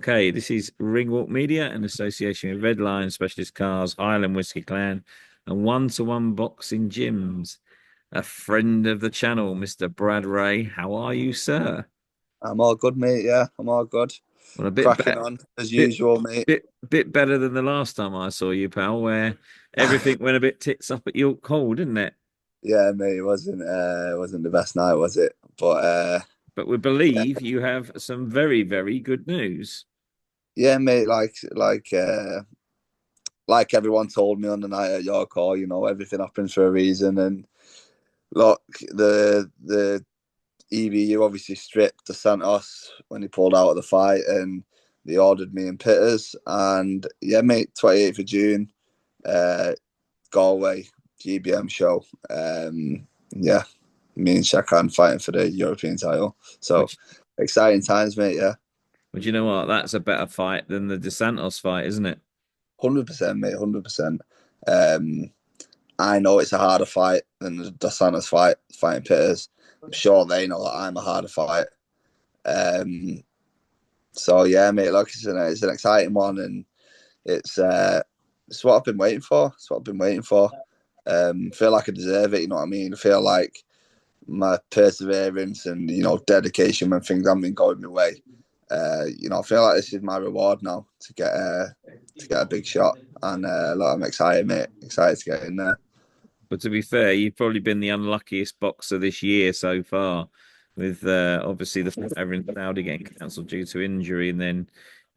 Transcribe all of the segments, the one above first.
Okay, this is Ringwalk Media in association with Red Lion Specialist Cars, Highland Whiskey Clan, and one-to-one boxing gyms. A friend of the channel, Mr. Brad Rea. How are you, sir? I'm all good, mate. Yeah, I'm all good. Well, a bit Cracking better, on as bit, usual, mate. bit better than the last time I saw you, pal, where everything went a bit tits up at York Hall, didn't it? Yeah, mate. It wasn't the best night, was it? But But we believe you have some very, very good news. yeah, mate. Like everyone told me on the night at your call, everything happens for a reason. And look, the EBU obviously stripped the Santos when he pulled out of the fight, and they ordered me and Pitters. And yeah, mate. 28th of June, uh, Galway GBM show. Yeah, me and Shakan fighting for the European title. So Which, exciting times, mate. Yeah, which you know what? That's a better fight than the DeSantos fight, isn't it? 100%, mate. 100%. Um, I know it's a harder fight than the Dos Santos fight, fighting Pitters. I'm sure they know that I'm a harder fight. Um, so yeah, mate. Look, it's an exciting one, and it's it's what I've been waiting for. It's what I've been waiting for. Feel like I deserve it. You know what I mean? I feel like my perseverance and dedication when things haven't been going my way. I feel like this is my reward now to get a big shot, and I'm excited, mate. Excited to get in there. But to be fair, you've probably been the unluckiest boxer this year so far, with obviously the fighter in Saudi getting cancelled due to injury, and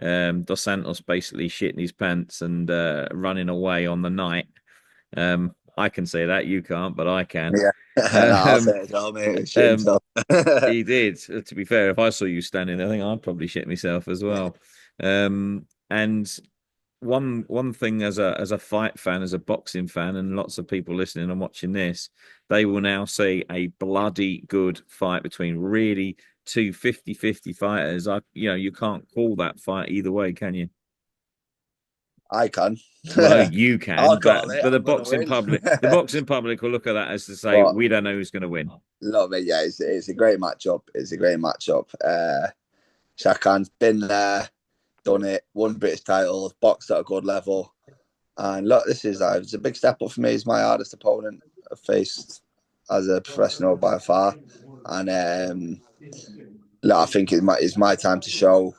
then Dos Santos basically shitting his pants and running away on the night. I can say that you can't, but I can. Yeah, no, I'll Um, say it as well, mate. Shit um, himself. he did. To be fair, if I saw you standing there, I think I'd probably shit myself as well. And one thing as a fight fan, as a boxing fan, and lots of people listening and watching this, they will now see a bloody good fight between really two 50-50 fighters. You can't call that fight either way, can you? I can. Well, you can, I'll but call it. the I'm gonna boxing win. public, the boxing public will look at that as to say But we don't know who's going to win. look, mate, yeah, it's a great matchup. It's a great matchup. Shakan's been there, done it, won British titles, boxed at a good level. And look, this is it's a big step up for me. He's my hardest opponent I've faced as a professional by far. And look, I think it's my time to show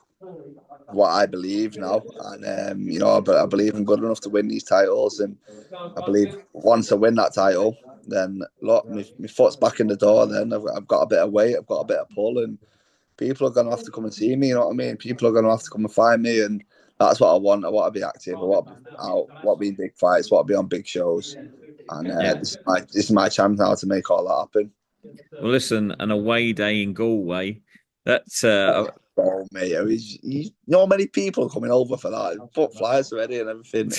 what I believe now. And I believe I'm good enough to win these titles. And I believe once I win that title, then look, my foot's back in the door. Then I've got a bit of weight, I've got a bit of pull, and people are going to have to come and see me. You know what I mean? People are going to have to come and find me, and that's what I want. I want to be active. I want to be out. I want to be in big fights. I want to be on big shows. And Yeah. this is my chance now to make all that happen. Well, listen, an away day in Galway. That's Oh, mate, many people coming over for that. Book flights already and everything.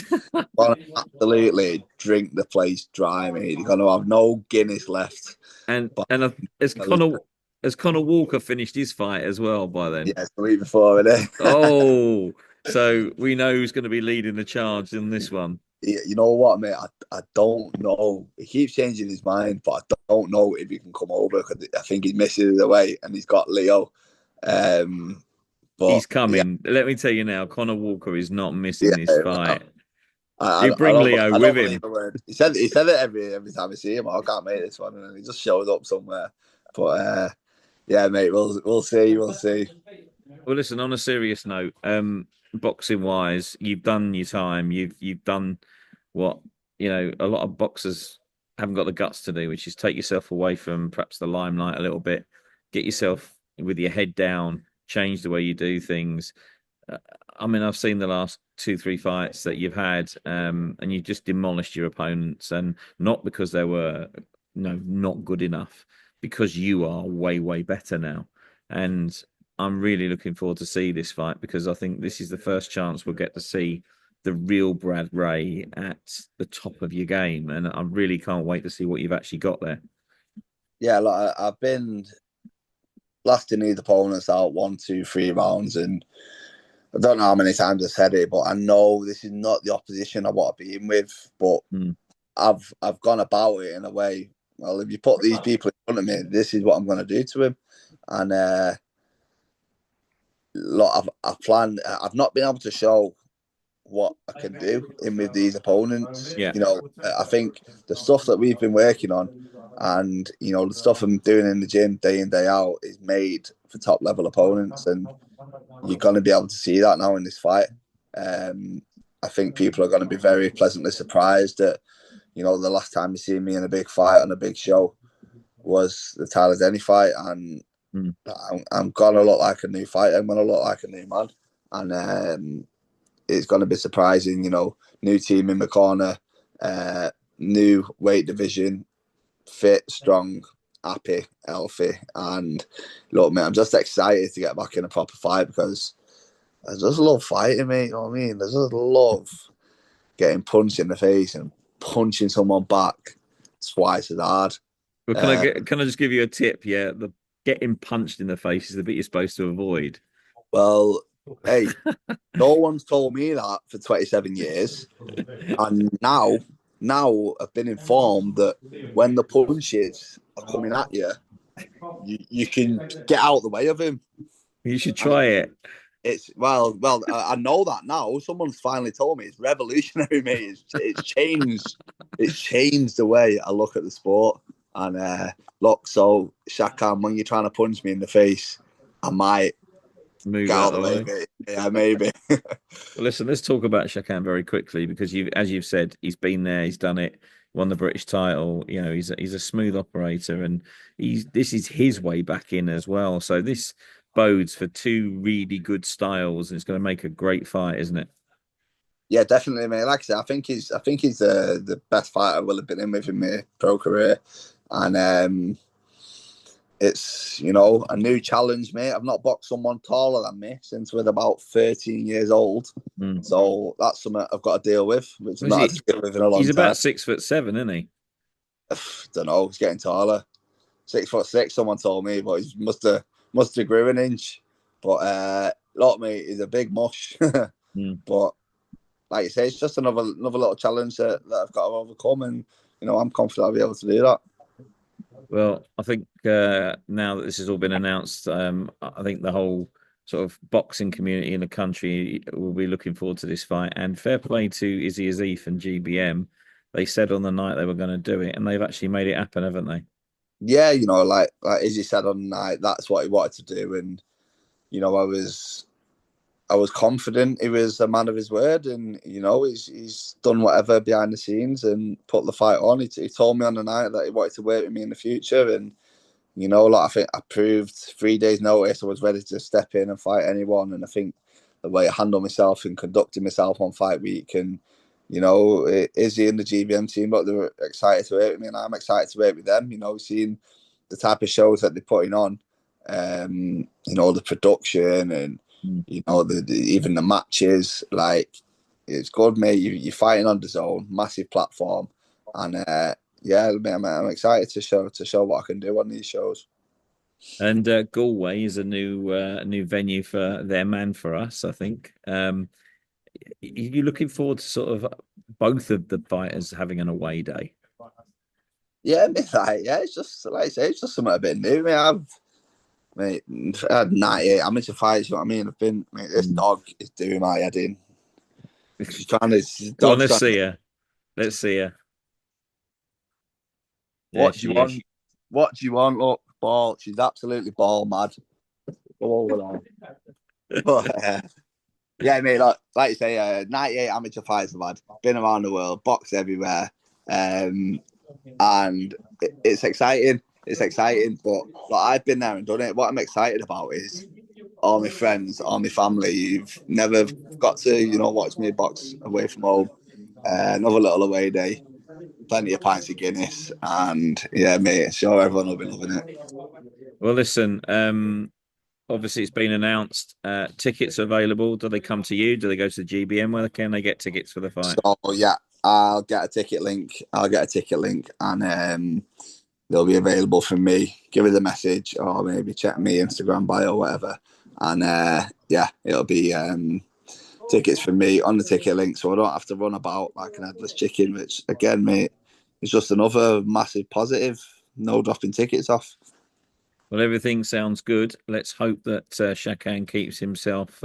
Gonna absolutely drink the place dry, mate. You're gonna have no Guinness left. and But and as Connor Walker finished his fight as well by then. yeah, it's the week before, innit? Oh, so we know who's going to be leading the charge in this one. You know what, mate? I don't know. He keeps changing his mind, but I don't know if he can come over because I think he's missing it away and he's got Leo. Um, but He's yeah, coming. Let me tell you now, Connor Walker is not missing yeah. this fight. I, You I, I bring don't. Leo I with don't believe him. a word. He said it every time I see him. I can't make this one, and he just shows up somewhere. But yeah, mate, we'll see. We'll see. Well, listen, on a serious note, boxing wise, you've done your time. You've done what, a lot of boxers haven't got the guts to do, which is take yourself away from perhaps the limelight a little bit, get yourself with your head down, change the way you do things. Uh, I mean, I've seen the last two, three fights that you've had, and you just demolished your opponents, and not because they were, not good enough, because you are way, way better now. And I'm really looking forward to see this fight because I think this is the first chance we'll get to see the real Brad Rea at the top of your game, and I really can't wait to see what you've actually got there. Yeah, like I've been lasting these opponents out 1, 2, 3 rounds, and I don't know how many times I said it, but I know this is not the opposition I want to be in with. But Mm. I've gone about it in a way. Well, if you put these people in front of me, this is what I'm going to do to him. And look, I've planned. I've not been able to show what I can do in with these opponents. Yeah. You know, I think the stuff that we've been working on, and you know, the stuff I'm doing in the gym day in day out is made for top level opponents, and you're going to be able to see that now in this fight. I think people are going to be very pleasantly surprised that, you know, the last time you see me in a big fight on a big show was the Tyler Denny fight, and Mm. I'm gonna look like a new fighter. I'm gonna look like a new man, and it's gonna be surprising. You know, new team in the corner, new weight division, fit, strong, happy, healthy, and look, man, I'm just excited to get back in a proper fight because I just love fighting, mate. You know what I mean? I just love getting punched in the face and punching someone back twice as hard. Well, Uh, can I just give you a tip? Yeah, the getting punched in the face is the bit you're supposed to avoid. well, hey, no one's told me that for 27 years. And now I've been informed that when the punches are coming at you, you can get out of the way of him. You should And try it. it's I know that now. Someone's finally told me it's revolutionary, mate. It's changed the way I look at the sport. And look, so Shakan, when you're trying to punch me in the face, I might Move get out out of of the the way, way. mate. Yeah, maybe. Well, listen, let's talk about Shakan very quickly because as you've said, he's been there, he's done it, won the British title. You know, he's a smooth operator, and this is his way back in as well. So this bodes for two really good styles, and it's going to make a great fight, isn't it? Yeah, definitely, mate. Like I said, I think he's the best fighter I will have been in with in my pro career, and it's, you know, a new challenge, mate. I've not boxed someone taller than me since we're about 13 years old, Mm. so that's something I've got to deal with, which I've Was not had he? to deal with in a long He's time. about 6'7", isn't he? Don't know. He's getting taller. 6'6". Someone told me, but he must have grew an inch. But look, mate, he's a big mush. Mm. But like you say, it's just another little challenge that I've got to overcome, and you know, I'm confident I'll be able to do that. Well, I think now that this has all been announced, I think the whole sort of boxing community in the country will be looking forward to this fight. And fair play to Izzy Azif and GBM. They said on the night they were going to do it, and they've actually made it happen, haven't they? Yeah, you know, like as you said on the night, that's what he wanted to do, and you know, I was confident he was a man of his word, and you know, he's done whatever behind the scenes and put the fight on. He told me on the night that he wanted to work with me in the future, and you know, like I think I proved 3 days notice I was ready to step in and fight anyone, and I think the way I handled myself and conducted myself on fight week, and you know, Izzy and the GBM team, but they were excited to work with me, and I'm excited to work with them. You know, seeing the type of shows that they're putting on, you know, the production and Mm. you know even the matches, like it's good, mate. You're fighting on the zone, massive platform, and yeah, I'm excited to show what I can do on these shows. And Galway is a new venue for them and for us, I think. You looking forward to sort of both of the fighters having an away day? Yeah, mate, like, yeah, it's just like I say, it's just something a bit new. Mate, I had 98 amateur fights. You know what I mean? Mate, this Mm. dog is doing my head in. This Go on, dog's trying. Let's see her. There What do you she is. want? What do you want? Look, ball. She's absolutely ball mad. Go over there. But yeah, mate, like you say, 98 amateur fights I've had. Been around the world, boxed everywhere. Um, and it's exciting. It's exciting, but like, I've been there and done it. What I'm excited about is all my friends, all my family. You've never got to, you know, watch me box away from home. Another little away day, plenty of pints of Guinness, and yeah, mate, sure everyone will be loving it. Well, listen, obviously it's been announced. Tickets are available. Do they come to you? Do they go to the GBM? Where can they get tickets for the fight? So yeah, I'll get a ticket link. And they'll be available from me. Give it a message, or maybe check me Instagram bio or whatever. And yeah, it'll be tickets from me on the ticket link, so I don't have to run about like an headless chicken. Which again, mate, is just another massive positive. No dropping tickets off. Well, everything sounds good. Let's hope that Shakan keeps himself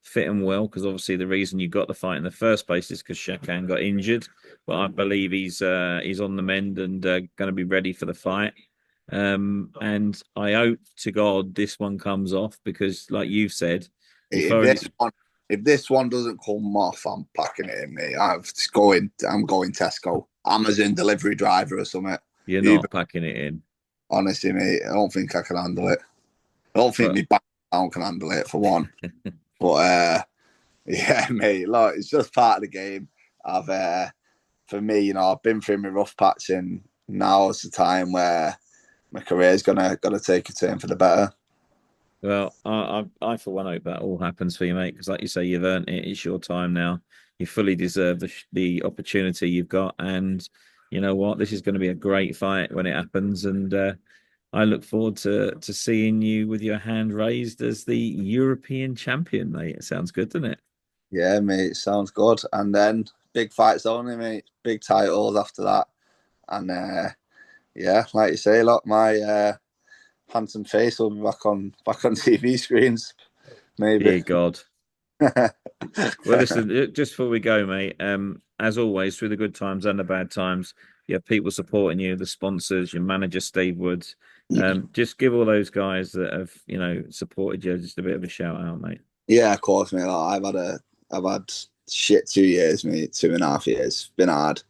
fit and well, because obviously the reason you got the fight in the first place is because Shakan got injured. But I believe he's on the mend and going to be ready for the fight. And I hope to God this one comes off because, like you've said, you If thoroughly this one doesn't come off, I'm packing it in, mate. I'm going Tesco, Amazon delivery driver or something. you're Uber, not packing it in. honestly, mate, I don't think I can handle it. I don't think But my bank account can handle it for one. But yeah, mate, look, it's just part of the game. I've for me, I've been through my rough patch, and now it's the time where my career's gonna take a turn for the better. Well, I for one hope that all happens for you, mate. Because, like you say, you've earned it. It's your time now. You fully deserve the opportunity you've got, and you know what? This is going to be a great fight when it happens. And I look forward to seeing you with your hand raised as the European champion, mate. It sounds good, doesn't it? Yeah, mate, sounds good. And then big fights only, mate. Big titles after that. And yeah, like you say, look, my handsome face will be back on TV screens, maybe. Dear God. Well, listen, just before we go, mate, as always, through the good times and the bad times, you have people supporting you, the sponsors, your manager, Steve Woods. Just give all those guys that have, supported you just a bit of a shout out, mate. Yeah, of course, mate. Like, I've had shit 2 years, mate. 2.5 years. Been hard,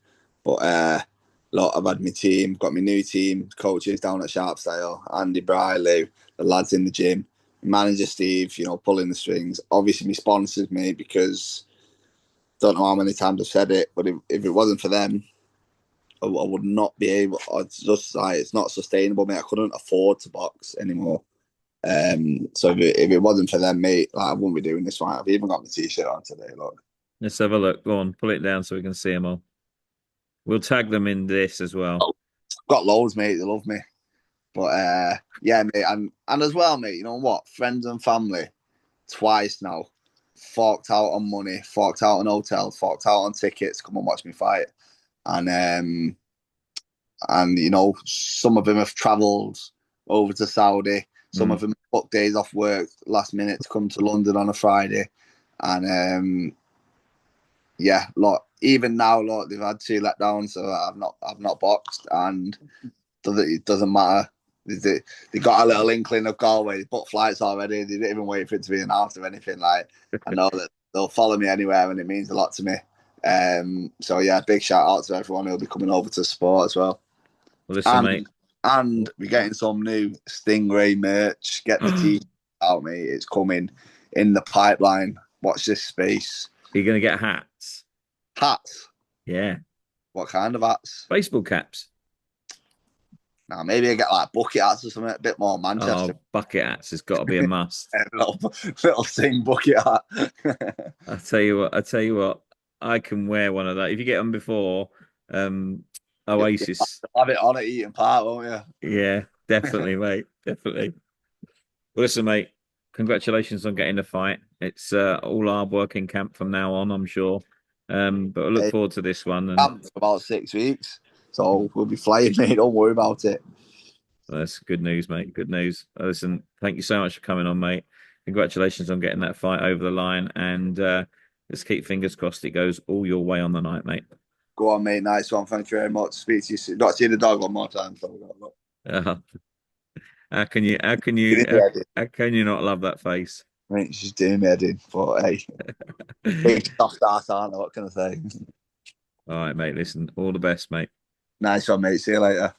but look, I've had my team, got my new team, coaches down at Sharpstyle, Andy Briley, the lads in the gym, manager Steve, pulling the strings. Obviously, my sponsors, mate, because don't know how many times I've said it, but if it wasn't for them, I would not be able. It's just like it's not sustainable, mate. I couldn't afford to box anymore. So if it wasn't for them, mate, like, I wouldn't be doing this fight. I've even got my t-shirt on today. Look, Let's have a look. Go on, pull it down so we can see them all. We'll tag them in this as well. got loads, mate. They love me, but yeah, mate, and as well, mate. You know what? Friends and family twice now. Forked out on money, forked out on hotels, forked out on tickets. Come and watch me fight, and some of them have travelled over to Saudi. Some Mm. of them booked days off work last minute to come to London on a Friday, and yeah, look, even now, look, they've had 2 letdowns, so I've not boxed, and it doesn't matter. They got a little inkling of Galway. They booked flights already. They didn't even wait for it to be announced or anything. Like, I know that they'll follow me anywhere, and it means a lot to me. So yeah, big shout out to everyone who'll be coming over to support as well. Well, listen, mate. And we're getting some new Stingray merch. Get the Are tea out, mate. It's coming in the pipeline. Watch this space. you going to get hats? Hats. Yeah. What kind of hats? Baseball caps. Now maybe I get like bucket hats or something. A bit more Manchester. Oh, bucket hats has got to be a must. little Sting bucket hat. I tell you what, I can wear one of that. If you get them before, um, You'll Oasis. have it on at Eaton Park, won't you? Yeah, definitely, mate. Definitely. Well, listen, mate, congratulations on getting the fight. It's all hard work in camp from now on, I'm sure. But I look Hey, forward to this one. And for about 6 weeks. So we'll be flying, mate. Don't worry about it. that's good news, mate. Good news. Listen, thank you so much for coming on, mate. Congratulations on getting that fight over the line. And let's keep fingers crossed it goes all your way on the night, mate. Go on, mate. Nice one. Thank you very much. Speak to you soon. Got to see the dog one more time. So Uh, how can you how can get you in there, how can you not love that face? mate. She's doing me head in. But hey, big soft ass, aren't I? What can I say? All right, mate. Listen, all the best, mate. Nice one, mate. See you later.